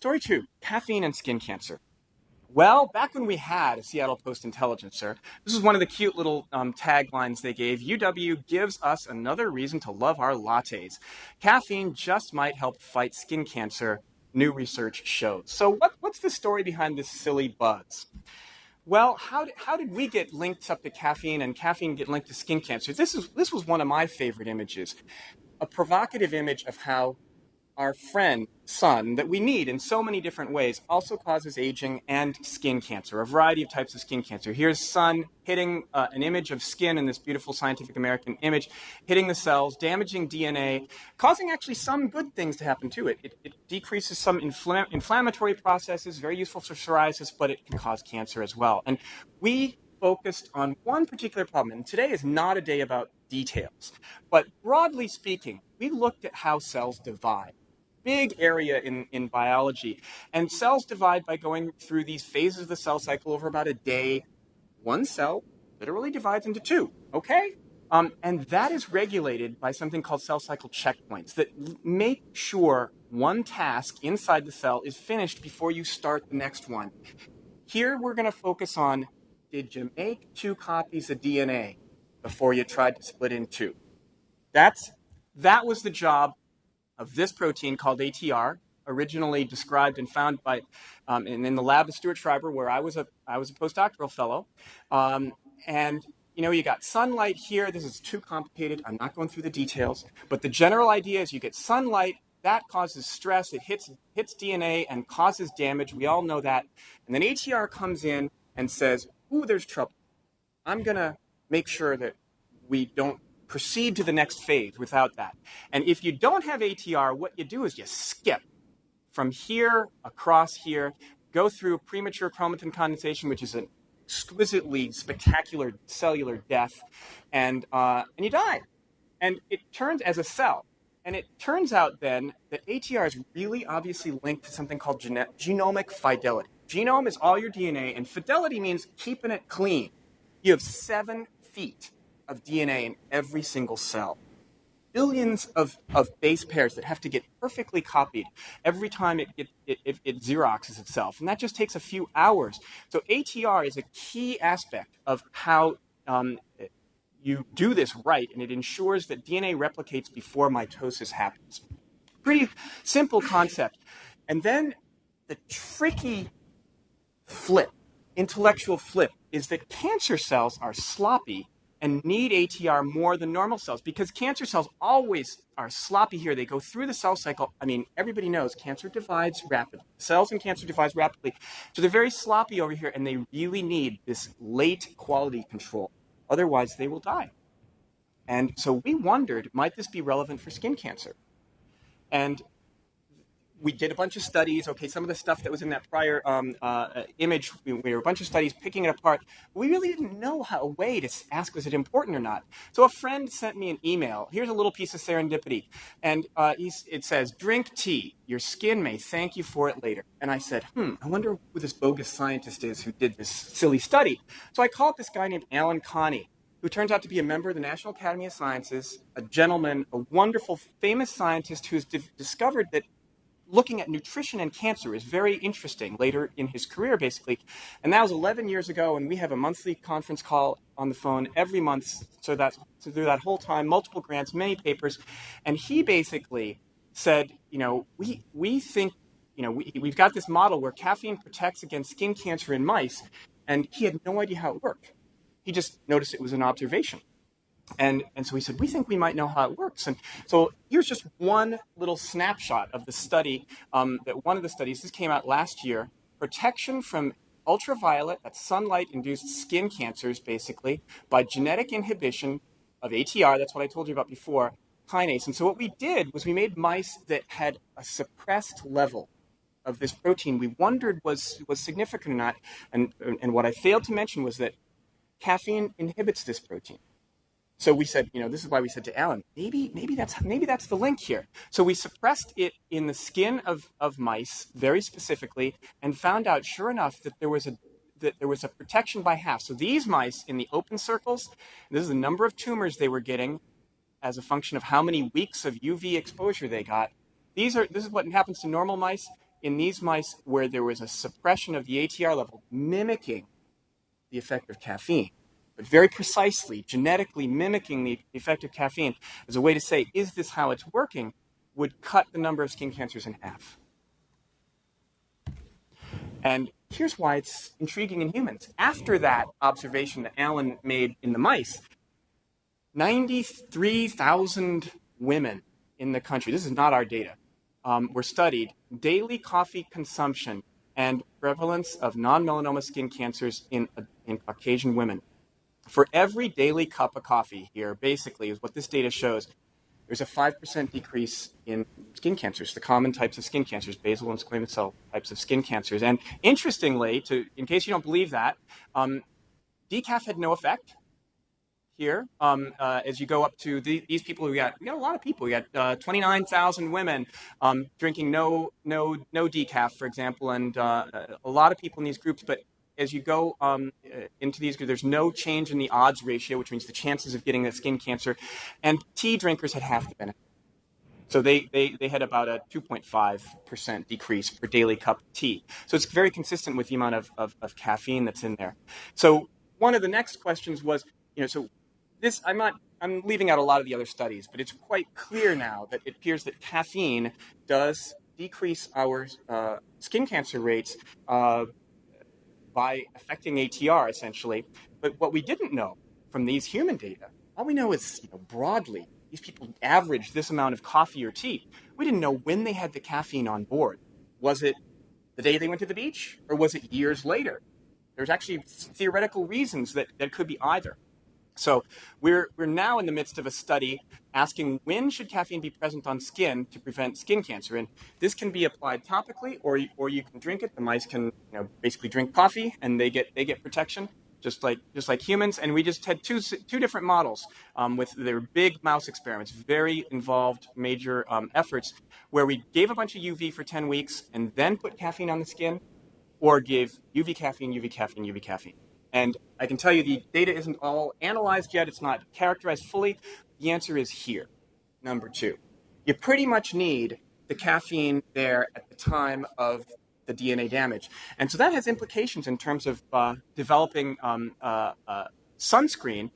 Story 2, Caffeine and Skin Cancer. Well, back when we had a Seattle Post-Intelligencer, this was one of the cute little taglines they gave. UW gives us another reason to love our lattes. Caffeine just might help fight skin cancer, new research shows. So what's the story behind this silly buzz? Well, how did we get linked up to caffeine and caffeine get linked to skin cancer? This was one of my favorite images, a provocative image of how our friend, sun, that we need in so many different ways, also causes aging and skin cancer, a variety of types of skin cancer. Here's sun hitting an image of skin in this beautiful Scientific American image, hitting the cells, damaging DNA, causing actually some good things to happen to it. It decreases some inflammatory processes, very useful for psoriasis, but it can cause cancer as well. And we focused on one particular problem, and today is not a day about details, but broadly speaking, we looked at how cells divide. Big area in biology. And cells divide by going through these phases of the cell cycle over about a day. One cell literally divides into two, okay? And that is regulated by something called cell cycle checkpoints that make sure one task inside the cell is finished before you start the next one. Here we're going to focus on, did you make 2 copies of DNA before you tried to split in 2? That was the job of this protein called ATR, originally described and found by, in the lab of Stuart Schreiber, where I was a postdoctoral fellow. And you got sunlight here. This is too complicated. I'm not going through the details. But the general idea is you get sunlight. That causes stress. It hits DNA and causes damage. We all know that. And then ATR comes in and says, ooh, there's trouble. I'm going to make sure that we don't proceed to the next phase without that. And if you don't have ATR, what you do is you skip from here across here, go through premature chromatin condensation, which is an exquisitely spectacular cellular death, and you die. And it turns as a cell. And it turns out then that ATR is really obviously linked to something called genomic fidelity. Genome is all your DNA, and fidelity means keeping it clean. You have 7 feet of DNA in every single cell. Billions of base pairs that have to get perfectly copied every time it Xeroxes itself. And that just takes a few hours. So ATR is a key aspect of how you do this right, and it ensures that DNA replicates before mitosis happens. Pretty simple concept. And then the tricky intellectual flip, is that cancer cells are sloppy and need ATR more than normal cells, because cancer cells always are sloppy here. They go through the cell cycle. I mean, everybody knows cancer divides rapidly. Cells in cancer divides rapidly. So they're very sloppy over here, and they really need this late quality control. Otherwise, they will die. And so we wondered, might this be relevant for skin cancer? And we did a bunch of studies. Okay, some of the stuff that was in that prior image, we were a bunch of studies picking it apart. We really didn't know a way to ask, was it important or not? So a friend sent me an email. Here's a little piece of serendipity. And it says, drink tea. Your skin may thank you for it later. And I said, I wonder who this bogus scientist is who did this silly study. So I called this guy named Alan Connie, who turns out to be a member of the National Academy of Sciences, a gentleman, a wonderful, famous scientist who's discovered that looking at nutrition and cancer is very interesting later in his career, basically. And that was 11 years ago, and we have a monthly conference call on the phone every month, so through that whole time, multiple grants, many papers. And he basically said, we think, we've got this model where caffeine protects against skin cancer in mice, and he had no idea how it worked. He just noticed it was an observation. And so he said, we think we might know how it works. And so here's just one little snapshot of the study, one of the studies, this came out last year, protection from ultraviolet, that's sunlight-induced skin cancers, basically, by genetic inhibition of ATR, that's what I told you about before, kinase. And so what we did was we made mice that had a suppressed level of this protein. We wondered was significant or not. And what I failed to mention was that caffeine inhibits this protein. So we said, this is why we said to Alan, maybe that's the link here. So we suppressed it in the skin of mice very specifically, and found out, sure enough, that there was a protection by half. So these mice in the open circles, this is the number of tumors they were getting as a function of how many weeks of UV exposure they got. This is what happens to normal mice. in these mice where there was a suppression of the ATR level mimicking the effect of caffeine, but very precisely, genetically mimicking the effect of caffeine as a way to say, is this how it's working, would cut the number of skin cancers in half. And here's why it's intriguing in humans. After that observation that Alan made in the mice, 93,000 women in the country, this is not our data, were studied, daily coffee consumption and prevalence of non-melanoma skin cancers in Caucasian women. For every daily cup of coffee here, basically, is what this data shows, there's a 5% decrease in skin cancers, the common types of skin cancers, basal and squamous cell types of skin cancers. And interestingly, in case you don't believe that, decaf had no effect here. As you go up to these people, we got a lot of people. We got 29,000 women drinking no decaf, for example, and a lot of people in these groups. But as you go into these groups, there's no change in the odds ratio, which means the chances of getting a skin cancer. And tea drinkers had half the benefit. So they had about a 2.5% decrease per daily cup of tea. So it's very consistent with the amount of caffeine that's in there. So one of the next questions was, so this, I'm leaving out a lot of the other studies, but it's quite clear now that it appears that caffeine does decrease our skin cancer rates by affecting ATR, essentially. But what we didn't know from these human data, all we know is, broadly, these people average this amount of coffee or tea. We didn't know when they had the caffeine on board. Was it the day they went to the beach, or was it years later? There's actually theoretical reasons that could be either. So we're now in the midst of a study asking when should caffeine be present on skin to prevent skin cancer, and this can be applied topically, or you can drink it. The mice can basically drink coffee, and they get protection just like humans. And we just had two different models with their big mouse experiments, very involved, major efforts, where we gave a bunch of UV for 10 weeks and then put caffeine on the skin, or gave UV caffeine, UV caffeine, UV caffeine. And I can tell you the data isn't all analyzed yet. It's not characterized fully. The answer is here, number 2. You pretty much need the caffeine there at the time of the DNA damage. And so that has implications in terms of developing sunscreen.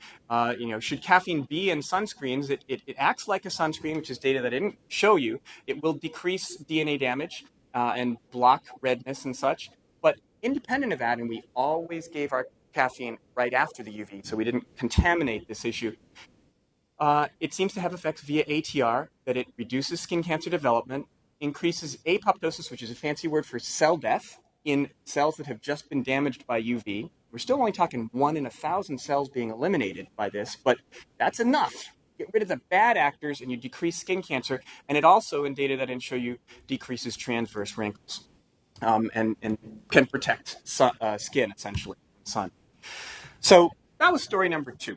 Should caffeine be in sunscreens? It acts like a sunscreen, which is data that I didn't show you. It will decrease DNA damage and block redness and such. But independent of that, and we always gave our caffeine right after the UV, so we didn't contaminate this issue. It seems to have effects via ATR, that it reduces skin cancer development, increases apoptosis, which is a fancy word for cell death, in cells that have just been damaged by UV. We're still only talking 1 in 1,000 cells being eliminated by this, but that's enough. Get rid of the bad actors and you decrease skin cancer, and it also, in data that I didn't show you, decreases transverse wrinkles and can protect skin, essentially, from the sun. So that was story number 2.